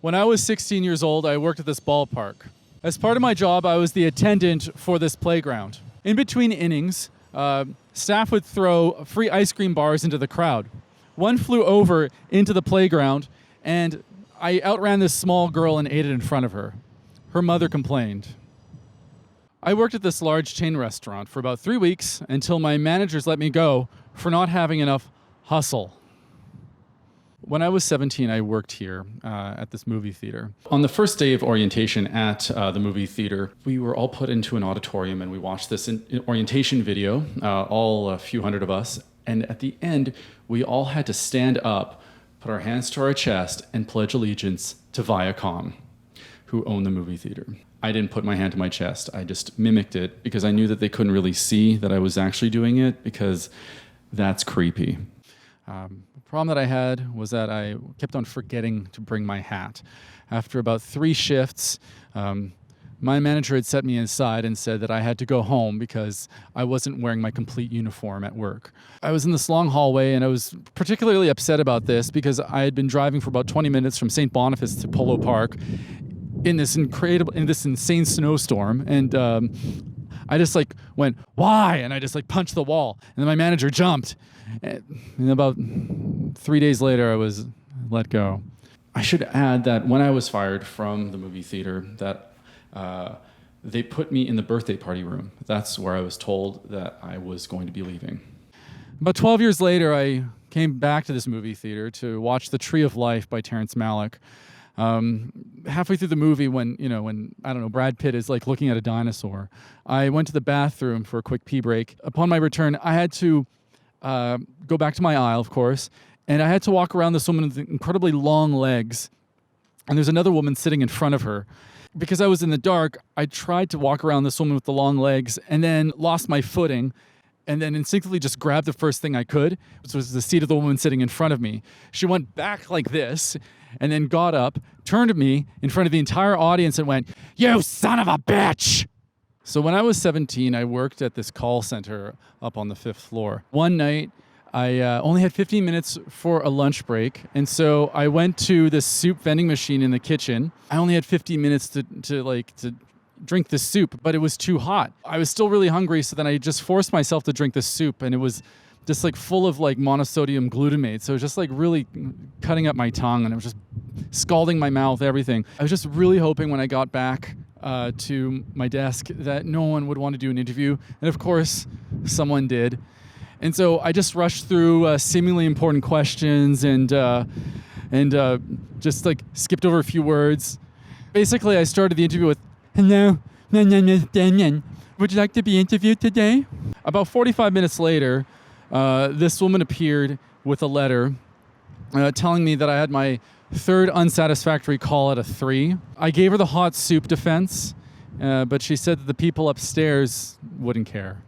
When I was 16 years old, I worked at this ballpark. As part of my job, I was the attendant for this playground. In between innings, staff would throw free ice cream bars into the crowd. One flew over into the playground, and I outran this small girl and ate it in front of her. Her mother complained. I worked at this large chain restaurant for about 3 weeks until my managers let me go for not having enough hustle. When I was 17, I worked here at this movie theater. On the first day of orientation at the movie theater, we were all put into an auditorium and we watched this orientation video, all a few hundred of us. And at the end, we all had to stand up, put our hands to our chest, and pledge allegiance to Viacom, who owned the movie theater. I didn't put my hand to my chest. I just mimicked it because I knew that they couldn't really see that I was actually doing it because that's creepy. The problem that I had was that I kept on forgetting to bring my hat. After about 3 shifts, my manager had set me aside and said that I had to go home because I wasn't wearing my complete uniform at work. I was in this long hallway and I was particularly upset about this because I had been driving for about 20 minutes from St. Boniface to Polo Park in this insane snowstorm, and I just went, "Why?" And I just punched the wall, and then my manager jumped. And about 3 days later, I was let go. I should add that when I was fired from the movie theater, that they put me in the birthday party room. That's where I was told that I was going to be leaving. About 12 years later, I came back to this movie theater to watch The Tree of Life by Terrence Malick. Halfway through the movie, when I don't know, Brad Pitt is looking at a dinosaur, I went to the bathroom for a quick pee break. Upon my return, I had to go back to my aisle, of course, and I had to walk around this woman with incredibly long legs, and there's another woman sitting in front of her. Because I was in the dark, I tried to walk around this woman with the long legs and then lost my footing, and then instinctively just grabbed the first thing I could, which was the seat of the woman sitting in front of me. She went back like this, and then got up, turned to me in front of the entire audience and went, "You son of a bitch!" So when I was 17, I worked at this call center up on the 5th floor. One night, I only had 15 minutes for a lunch break, and so I went to this soup vending machine in the kitchen. I only had 15 minutes to drink the soup, but it was too hot. I was still really hungry, so then I just forced myself to drink the soup, and it was just full of monosodium glutamate. So it was just really cutting up my tongue, and it was just scalding my mouth, everything. I was just really hoping when I got back to my desk that no one would want to do an interview. And of course, someone did. And so I just rushed through seemingly important questions and just skipped over a few words. Basically, I started the interview with, "Hello, my name is Damien. Would you like to be interviewed today?" About 45 minutes later, this woman appeared with a letter telling me that I had my 3rd unsatisfactory call out of 3. I gave her the hot soup defense, but she said that the people upstairs wouldn't care.